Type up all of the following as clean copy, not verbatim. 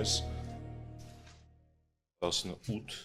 Հովհաննես 18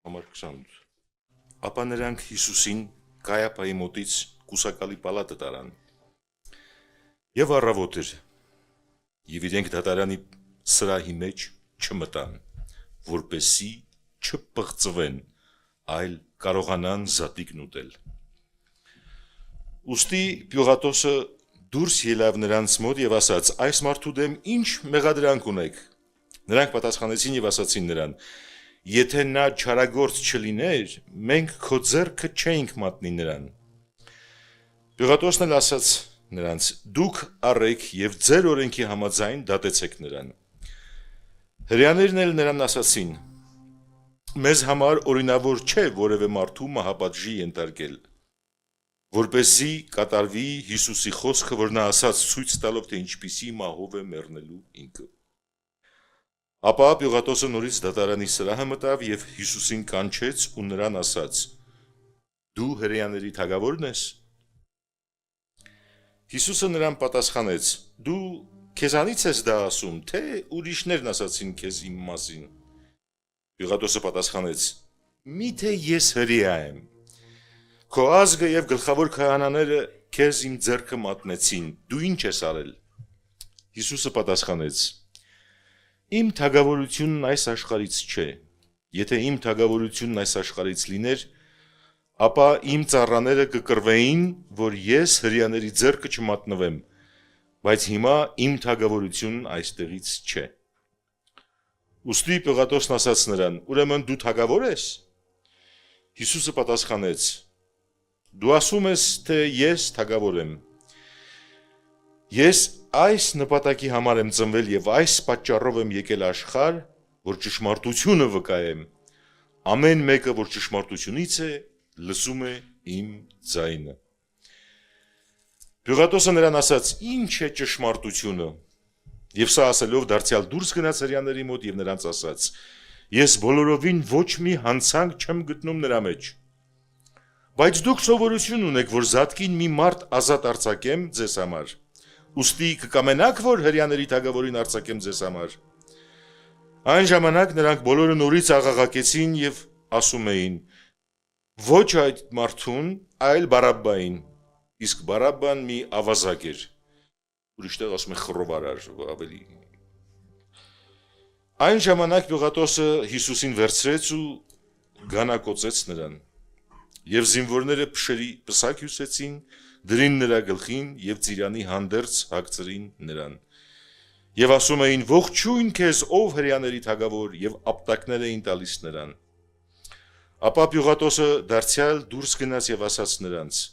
համար 28 Ապա նրանք Հիսուսին Կայափայի մոտից կուսակալի պալատը տարան եւ առավոտ էր եւ իրենք դատարանի սրահի մեջ չմտան որպեսզի չպղծվեն այլ կարողանան զատիկն ուտել Ուստի Պիղատոսը դուրս ելավ նրանց մոտ եւ ասաց այս մարդու դեմ ինչ մեղադրանք ունեք Նրանք պատասխանեցին եւ ասացին նրան Եթե նա չարագործ չլիներ մենք քո ձեռքը չէինք մատնի նրան Պիղատոսն էլ ասաց նրանց դուք առեք եւ ձեր օրենքի համաձայն դատեցեք նրան Հրեաներն էլ նրան ասացին Մեզ համար օրինավոր չէ որևէ մարդու մահապատժի ենթարկել Որպեսզի կատարվի Հիսուսի խոսքը, որ նա ասաց ցույց տալով, թե ինչպիսի մահով է մեռնելու ինքը։ Ապա Պիղատոսը նորից դատարանի սրահը մտավ եւ Հիսուսին կանչեց ու նրան ասաց. Դու հրեաների թագավորն ես։ Հիսուսը նրան պատասխանեց. Դու քեզանից ես դա ասում, թե ուրիշներն ասացին քեզ իմ մասին։ Պիղատոսը պատասխանեց. Միթե ես հրեա եմ։ Քո ազգը եւ գլխավոր քահանաները քեզ իմ ձեռքը մատնեցին, դու ինչ ես արել։ Հիսուսը պատասխանեց. Իմ թագավորությունն այս աշխարհից չէ։ Եթե իմ թագավորությունն այս աշխարհից լիներ, ապա իմ ծառաները կկռվեին, որ ես հրեաների ձեռքը չմատնվեմ, բայց հիմա իմ թագավորությունն այստեղից չէ։ Ուստի Պիղատոսն ասաց նրան. Ուրեմն դու թագավոր ես։ Հիսուսը պատասխանեց. Դու ասում ես, թե ես թագավոր եմ։ Ես այս նպատակի համար եմ ծնվել եւ այս պատճառով եմ եկել աշխարհ, որ ճշմարտությունը վկայեմ։ Ամեն մեկը, որ ճշմարտությունից է, լսում է իմ ձայնը։ Պիղատոսը նրան ասաց. Ինչ է ճշմարտությունը։ Եվ սա ասելով դարձյալ դուրս գնաց հրեաների մոտ եւ նրանց ասաց. Ես բոլորովին ոչ մի հանցանք չեմ գտնում նրա մեջ։ Բայց դուք սովորություն ունեք, որ զատկին մի մարդ ազատ արձակեմ ձեզ համար։ Ուստի կկամենաք, որ հրեաների թագավորին արձակեմ ձեզ համար։ Այն ժամանակ նրանք բոլորը նորից աղաղակեցին եւ ասում էին. Ոչ այդ մարդուն, այլ Բարաբբային։ Իսկ Բարաբբան մի ավազակ էր։ Ուրիշտեղ ասում է խռովարար, ավելի։ Այն ժամանակ Պիղատոսը Հիսուսին վերցրեց ու գանակոծեց նրան։ Եվ զինվորները փշերի պսակ հյուսեցին, դրին նրա գլխին եւ ծիրանի հանդերձ հագցրին նրան։ Եվ ասում էին. Ողջույն քեզ, ով հրեաների թագավոր, եւ ապտակներ էին տալիս նրան։ Ապա Պիղատոսը դարձյալ դուրս գնաց եւ ասաց նրանց.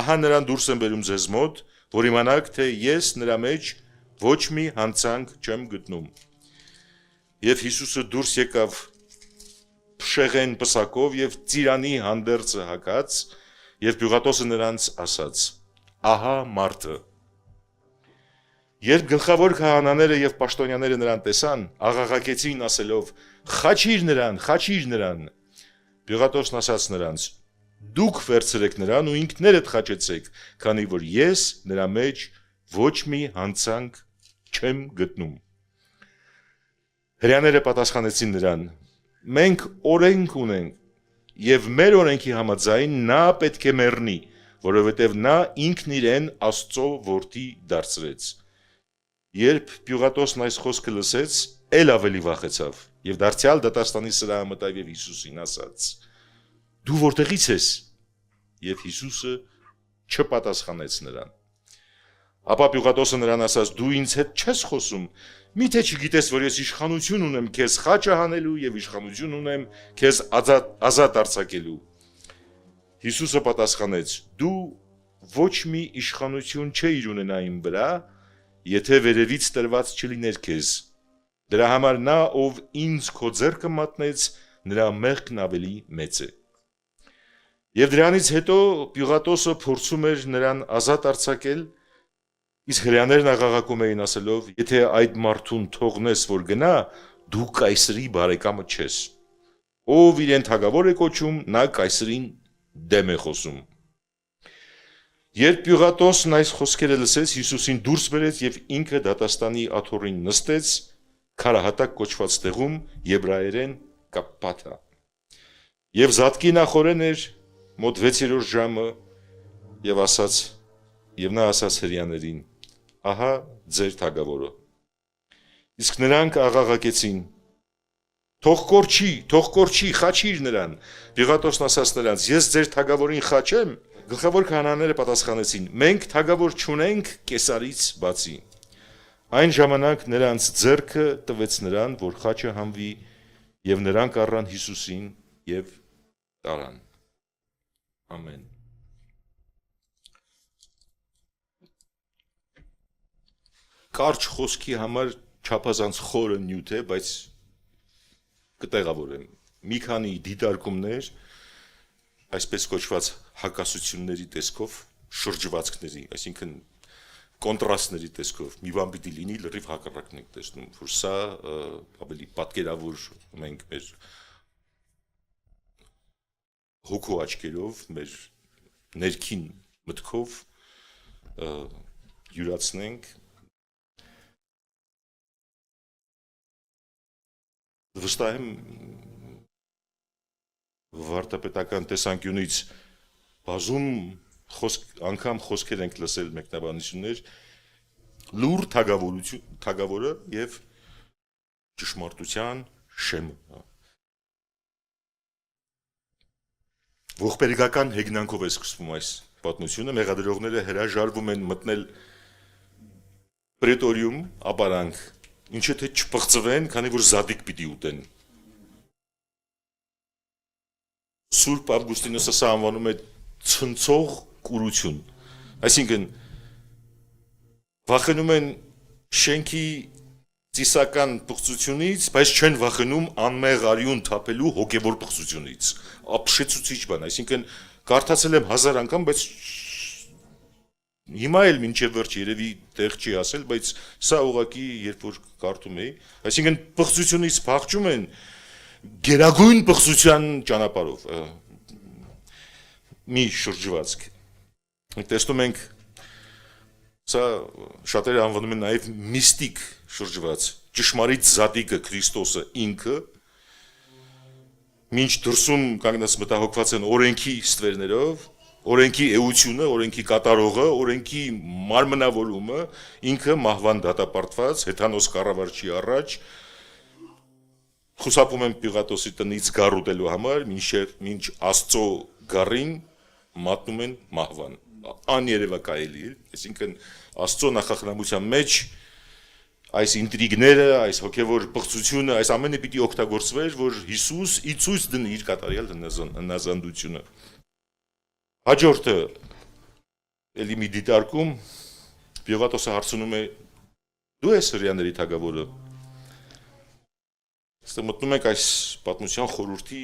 Ահա նրան դուրս եմ բերում ձեզ մոտ, որ իմանաք, թե ես նրա մեջ ոչ մի հանցանք չեմ գտնում։ Եվ Հիսուսը դուրս եկավ փշեղեն պսակով եւ ծիրանի հանդերձը հագած եւ Պիղատոսը նրանց ասաց. Ահա մարդը։ Երբ գլխավոր քահանաները եւ պաշտոնյաները նրան տեսան, աղաղակեցին ասելով. Խաչիր նրան։ Պիղատոսն ասաց նրանց. Դուք վերցրեք նրան ու ինքներդ խաչեցեք, քանի որ ես նրա մեջ ոչ մի հանցանք չեմ գտնում։ Հրեաները պատասխանեցին նրան. Մենք օրենք ունենք եւ մեր օրենքի համաձայն նա պետք է մեռնի, որովհետեւ նա ինքն իրեն Աստծո որդի դարձրեց։ Երբ Պիղատոսն այս խոսքը լսեց, ել ավելի վախեցավ եւ դարձյալ դատաստանի սրահը մտավ եւ Հիսուսին ասաց. Դու որտեղից ես։ Եվ Հիսուսը չպատասխանեց նրան։ Ապա Պիղատոսը նրան ասաց. Դու ինձ հետ չես խոսում։ Միթե չգիտես, որ ես իշխանություն ունեմ քեզ խաչը հանելու եւ իշխանություն ունեմ քեզ ազատ արձակելու։ Հիսուսը պատասխանեց. Դու ոչ մի իշխանություն չէիր ունենա իմ վրա, եթե վերևից տրված չլիներ քեզ։ Դրա համար նա, ով ինձ քո ձեռքը մատնեց, նրա մեղքն ավելի մեծ է։ Եվ դրանից հետո Պիղատոսը փորձում էր նրան ազատ արձակել, իսկ հրեաներն աղաղակում էին ասելով. Եթե այդ մարդուն թողնես, որ գնա, դու Կայսրի բարեկամը չես։ Ով իրեն թագավոր է կոչում, նա Կայսրին դեմ է խոսում։ Երբ Պիղատոսն այս խոսքերը լսեց, Հիսուսին դուրս բերեց եւ ինքը դատաստանի աթոռին նստեց, քարահատակ կոչված տեղում, եբրայերեն կապպաթա։ Եվ զատկի նախորեն էր մոտ 6-րդ ժամը եւ նա ասաց հրեաներին. ահա ձեր թագավորը։ Իսկ նրանք աղաղակեցին. թող կորչի, խաչիր նրան։ Պիղատոսն ասաց նրանց. ես ձեր թագավորին խաչեմ։ Գլխավոր քահանաները պատասխանեցին. մենք թագավոր չունենք Կեսարից բացի։ Այն ժամանակ նրանց ձեռքը տվեց նրան, որ խաչը հանվի, եւ նրանք առան Հիսուսին եւ տարան։ Ամեն։ Կարճ խոսքի համար չափազանց խորը նյութ է, բայց կտեղավորեմ։ Մի քանի դիտարկումներ, այսպես կոչված հակասությունների տեսքով, շրջվածքների, այսինքն կոնտրաստների տեսքով, մի բան պիտի լինի, լրիվ հակառակն ենք տեսնում, որ սա ավելի պատկերավոր մենք մեր հոգու աչքերով, մեր ներքին մտքով յուրացնենք։ Վստահ եմ վարդապետական տեսանկյունից բազում անգամ խոսքեր ենք լսել մեկնաբանություններ, լուր թագավորը եւ ճշմարտության շեմը։ Ողբերգական հեգնանքով է սկսվում այս պատմությունը, մեղադրողները հրաժարվում են մտնել պրետորիում, ապարանք, ինչը թե չպղծվեն, քանի որ զադիկ պիտի ուտեն։ Սուրբ Ավգուստինոսը սա անվանում է ցնցող կուրություն, այսինքն վախենում են շենքի ծիսական պղծությունից, բայց չեն վախենում անմեղ արյուն թափելու հոգևոր պղծությունից, ապշեցուցիչ բան, այսինքն կարդացել եմ 1000 անգամ, բայց հիմա էլ մինչև վերջ երևի տեղ չի ասել, բայց սա ուղղակի երբ որ կարդում էի, այսինքն պղծությունից փախչում են գերագույն պղծության ճանապարհով։ Մի շրջվածք։ Տեսնում ենք, սա շատերը անվանում են նաև միստիկ շրջված, ճշմարիտ զատիկը Քրիստոսը ինքը, մինչ դրսում կանգնած մտահոգված են օրենքի ստվերներով, օրենքի էությունը, օրենքի կատարողը, օրենքի մարմնավորումը, ինքը մահվան դատապարտված, հեթանոս կառավարչի առաջ, խուսափում են Պիղատոսի տնից գառ ուտելու համար, մինչ Աստծո գառին մատնում են մահվան, աներևակայելի, այսինքն Աստծո նախախնամության մեջ այս ինտրիգները, այս հոգևոր պղծությունը, այս ամենը պիտի օգտագործվեր, որ Հիսուս ի ցույց դնի իր կատարյալ հնազանդությունը։ Հաջորդը էլի մի դիտարկում Պիղատոսը հարցնում է. դու ես հրեաների թագավորը։ Այստեղ մտնում ենք այս պատմության խորհրդի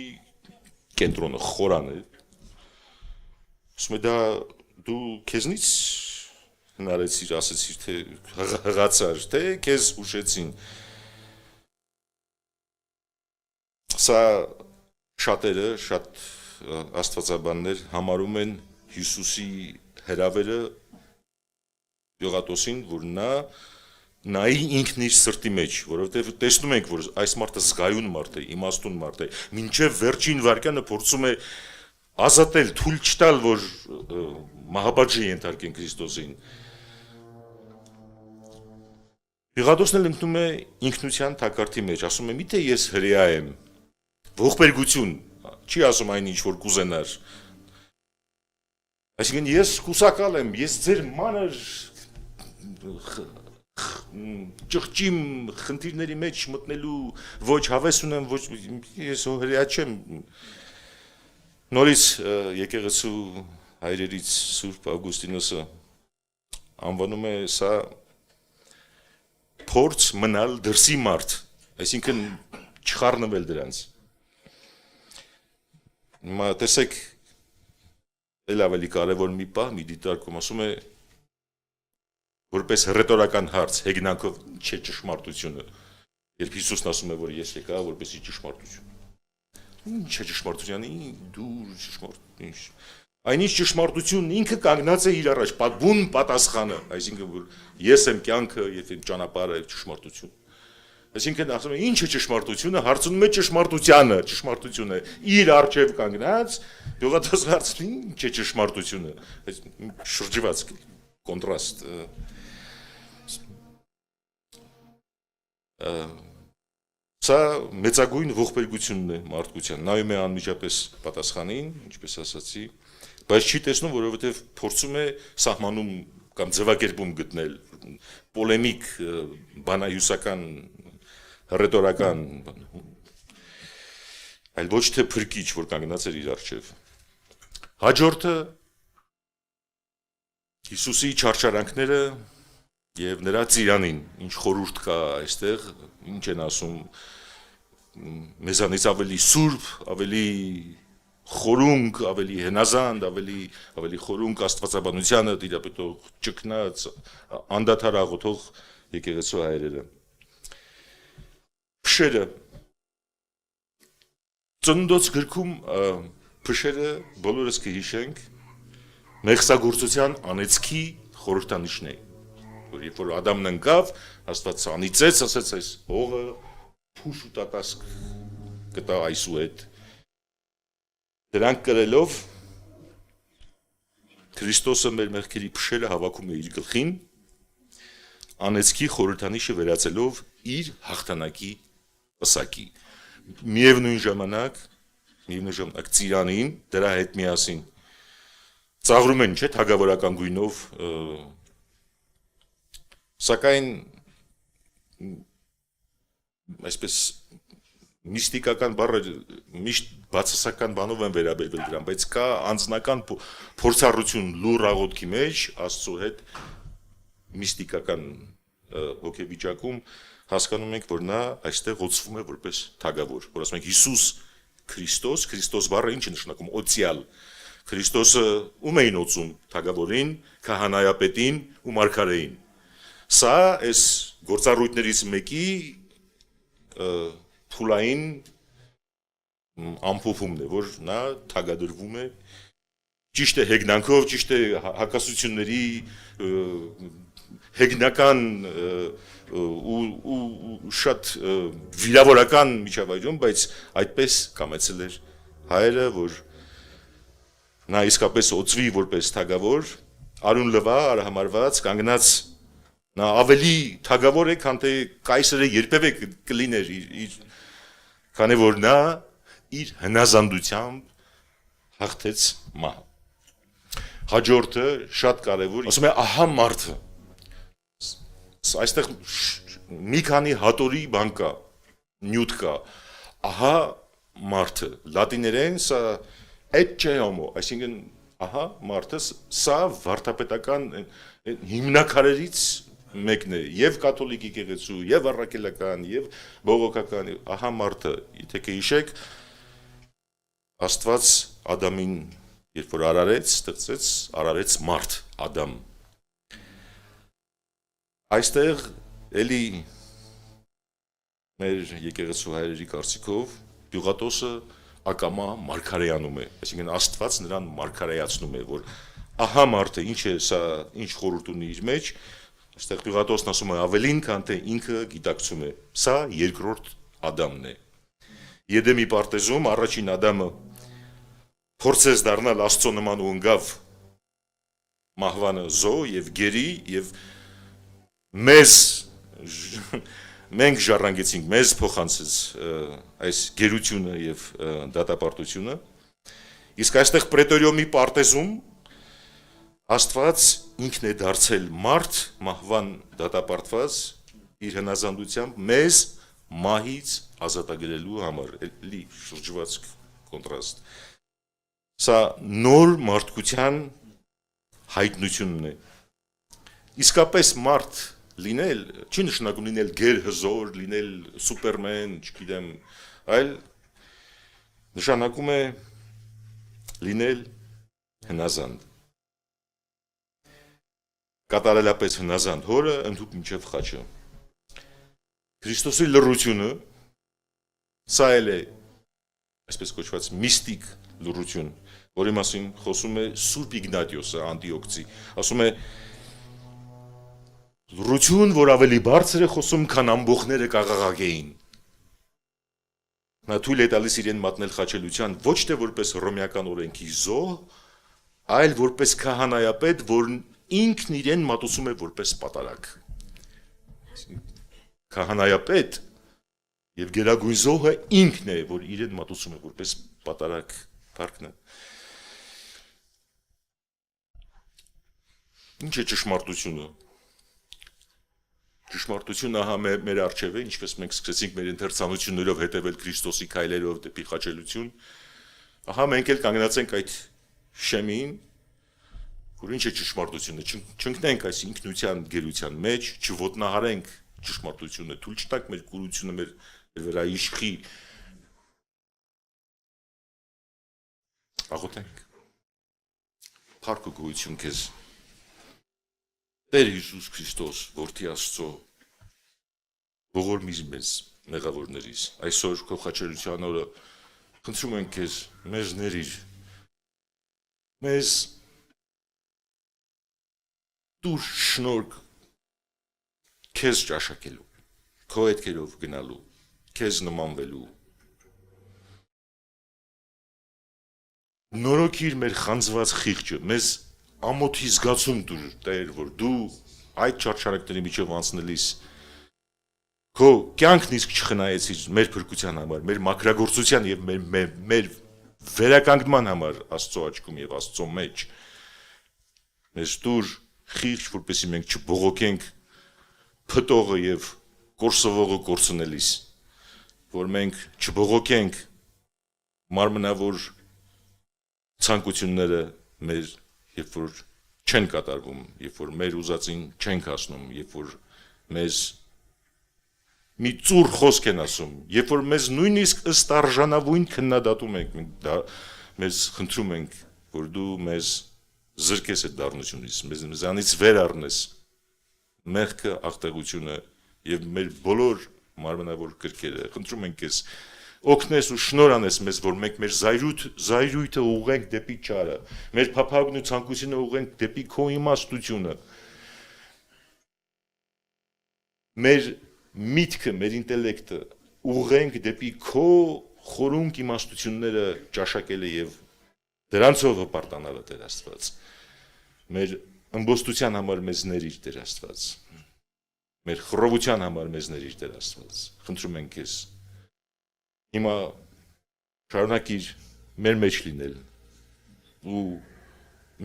կենտրոնը, խորանը։ Ասում է դա դու քեզնից հնարեցիր, ասեցիր, թե հղացար, թե քեզ ուշեցին։ Սա շատերը, շատ աստվածաբաններ համարում են Հիսուսի հրավերը Պիղատոսին, որ նա նայի ինքն իր սրտի մեջ, որովհետև տեսնում ենք, որ այս մարդը զգայուն մարդ է, իմաստուն մարդ է, մինչև վերջին վայրկյանը փորձում է ազատել, թույլ չտալ, որ մահապատժի ենթարկեն Քրիստոսին։ Պիղատոսն էլ ընկնում է ինքնության թակարդի մեջ, ասում է՝ միթե ես հրեա եմ, ողբերգություն, չի ասում այն ինչ որ կուզենար։ Այսինքն ես կուսակալ եմ, ես ձեր մանր ճղճիմ խնդիրների մեջ մտնելու ոչ հավես ունեմ, ոչ ես հրեա չեմ։ Նորից եկեղեցու հայրերից Սուրբ Ավգուստինոսը անվանում է սա փորձ մնալ դրսի մարդ, այսինքն չխառնվել դրանց։ Տեսեք, էլ ավելի կարևոր մի պահ, մի դիտարկում ասում է, որպես ռետորական հարց, հեգնանքով չէ ճշմարտությունը, երբ Հիսուսն ասում է, որ ես եկա որպեսզի ճշմարտություն։ Ինչ է ճշմարտության, դուր ճշմարտ, ինչ։ Այնինչ ճշմարտությունն ինքը կանգնած է իր առաջ, բուն պատասխանը, այսինքն որ ես եմ կյանքը, եւ իմ ճանապարհը ճշմարտություն։ Այսինքն ասում է ինչ է ճշմարտությունը, հարցնում է ճշմարտությունը իր արժև կանգնած, Գյուղատոսը հարցնում է ինչ է ճշմարտությունը, այս շրջված կոնտրաստ Սա մեծագույն ողբերգությունն է մարդկության, նայում է անմիջապես պատասխանին, ինչպես ասացի, բայց չի տեսնում, որովհետև փորձում է սահմանում կամ ձևակերպում գտնել պոլեմիկ, բանահյուսական, ռետորական, այլ ոչ թե փրկիչ, որ կանգնած էր իր առջև։ Հաջորդը Հիսուսի չարչարանքները եւ նրա ծիրանին, ինչ խորհուրդ կա այստեղ, ինչ են ասում մեզանից ավելի սուրբ, ավելի խորունկ, ավելի հնազանդ, ավելի խորունկ աստվածաբանությանը դիապետող ճկնած, անդադար աղոթող եկեղեցու հայրերը։ Փշերը Ծննդոց գրքում փշերը բոլորս կհիշենք մեղսագործության անեծքի խորհրդանիշն է, որ երբ որ Ադամն ընկավ, Աստված անիծեց, ասեց այս հողը փուշ ու տատասկ կտա այսուհետ։ Դրանք կրելով Քրիստոսը մեր մեղքերի փշերը հավաքում է իր գլխին, անեծքի խորհրդանիշը վերածելով իր հաղթանակի պսակի։ Միևնույն ժամանակ ծիրանին դրա հետ միասին ծաղրում են, չէ՞, թագավորական գույնով, սակայն այսպես միստիկական բառը միշտ բացասական բանով են վերաբերվել դրան, բայց կա անձնական փորձառություն լուռ աղոթքի մեջ Աստծո հետ միստիկական հոգեվիճակում հասկանում ենք, որ նա այստեղ ոցվում է որպես թագավոր, որ ասում ենք Հիսուս Քրիստոս բառը ինչ է նշանակում, օծյալ, Քրիստոսը ում էին օծում, թագավորին, քահանայապետին ու մարգարեին։ Սա այս գործառույթներից մեկի թուլային ամփոփումն է, որ նա թագադրվում է ճիշտ է հեգնանքով, ճիշտ է հակասությունների հեգնական ու շատ վիրավորական միջավայրում, բայց այդպես կամեցել էր հայրը, որ նա իսկապես օծվի որպես թագավոր, արուն լվա, արհամարված, կանգնած նա ավելի թագավոր է, քան թե կայսրը երբևէ կլիներ, քանի որ նա իր հնազանդությամբ հաղթեց մահը։ Հաջորդը շատ կարևոր, ասում է ահա մարդը, այստեղ մի քանի հատորի բան կա, նյութ կա, ահա մարդը, լատիներեն սա էչե հոմո, այսինքն ահա մարդը, սա վարդապետական հիմնակարերից մեկն է, եւ կաթոլիկ եկեղեցու, եւ առաքելական, եւ բողոքական, ահա մարդը, եթե կհիշեք, Աստված Ադամին, երբ որ արարեց, ստեղծեց, արարեց մարդ, Ադամ։ Այստեղ էլի մեր եկեղեցու հայրերի կարծիքով Գյուղատոսը ակամա մարգարեանում է, այսինքն Աստված նրան մարգարեացնում է, որ ահա մարդը ինչ է սա, ինչ խորհուրդ ունի իր մեջ, այստեղ Գյուղատոսն ասում է ավելին, քան թե ինքը գիտակցում է, սա երկրորդ Ադամն է։ Եդեմի պարտեզում առաջին Ադամը փորձեց դառնալ Աստծո նման ու ընկավ մահվանը զո եւ գերի եւ մենք ժառանգեցինք, մեզ փոխանցեց այս գերությունը եւ դատապարտությունը, իսկ այստեղ Պրետորիոմի պարտեզում Աստված ինքն է դարձել մարդ, մահվան դատապարտված իր հնազանդությամբ մեզ մահից ազատագրելու համար, էլի շրջված կոնտրաստ։ Սա նոր մարդկության հայտնությունն է։ Իսկապես մարդ լինել, չի նշանակում լինել գերհզոր, լինել սուպերմեն, չգիտեմ, այլ նշանակում է լինել հնազանդ։ Կատարելապես հնազանդ հորը ընդհուպ մինչև խաչը։ Քրիստոսի լռությունը, սա էլ է, այսպես կոչված միստիկ լռություն, որի մասին խոսում է Սուրբ Իգնատիոսը Անտիոքցի, ասում է լռություն, որ ավելի բարձր է խոսում, քան ամբողջները կաղաղակեին։ Նա թույլ է տալիս իրեն մատնել խաչելության ոչ թե որպես հռոմեական օրենքի զոհ, այլ որպես քահանայապետ, որն ինքն իրեն մատուցում է որպես պատարագ։ Քահանայապետ եւ գերագույն զոհը ինքն է, որ իրեն մատուցում է որպես պատարագ փառքն է։ Ինչ է ճշմարտությունը։ Ճշմարտությունը ահա մեր առջև է, ինչպես մենք սկսեցինք մեր ընթերցանություններով հետևել Քրիստոսի քայլերով դեպի խաչելություն, ահա մենք էլ կանգնած ենք այդ շեմին, որ ինչ է ճշմարտությունը, չընկնենք այս ինքնության գերության մեջ, չոտնահարենք ճշմարտությունը, թույլ չտանք մեր կուրությունը մեր վրա իշխի։ Աղոթենք։ Փառք ու գոհություն քեզ Տեր Հիսուս Քրիստոս, որդի Աստծո, ողորմիր մեզ մեղավորներից, այսօր քո խաչելության օրը խնդրում ենք քեզ, մեզ ների, մեզ դուր շնորհք քեզ ճաշակելու, քո հետքերով գնալու, քեզ նմանվելու։ Նորոգիր մեր խանձված խիղճը, մեզ ամոթի զգացում դուր, Տեր, որ դու այդ չարչարակների միջով անցնելիս քո կյանքն իսկ չխնայեցիր մեր փրկության համար, մեր մաքրագործության եւ մեր վերականգնման համար Աստծո աչքում եւ Աստծո մեջ։ Մեզ դուր խիղճ, որպեսզի մենք չբողոքենք փտողը եւ կորսվողը կորցնելիս, որ մենք չբողոքենք մարմնավոր ցանկությունները մեր երբ որ չեն կատարվում, երբ որ մեր ուզածին չենք հասնում, երբ որ մեզ մի ծուռ խոսք են ասում, երբ որ մեզ նույնիսկ ըստ արժանավույն քննադատում ենք, մեզ խնդրում ենք, որ դու մեզ զրկես այդ դառնությունից, մեզանից վեր առնես մեղքը, աղտեղությունը եւ մեր բոլոր մարմնավոր կրքերը, խնդրում ենք քեզ օգնես ու շնորհ անես մեզ, որ մենք մեր զայրույթը ուղենք դեպի չարը, մեր փափագն ու ցանկությունը ուղենք դեպի քո իմաստությունը, մեր միտքը, մեր ինտելեկտը ուղենք դեպի քո խորունկ իմաստությունները ճաշակելը եւ դրանցով հպարտանալը, Տեր Աստված, մեր ըմբոստության համար մեզ ների, Տեր Աստված, մեր խռովության համար մեզ ների, Տեր Աստված, խնդրում ենք քեզ Հիմա շարունակիր մեր մեջ լինել ու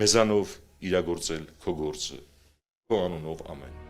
մեզանով իրագործել քո գործը, քո անունով ամեն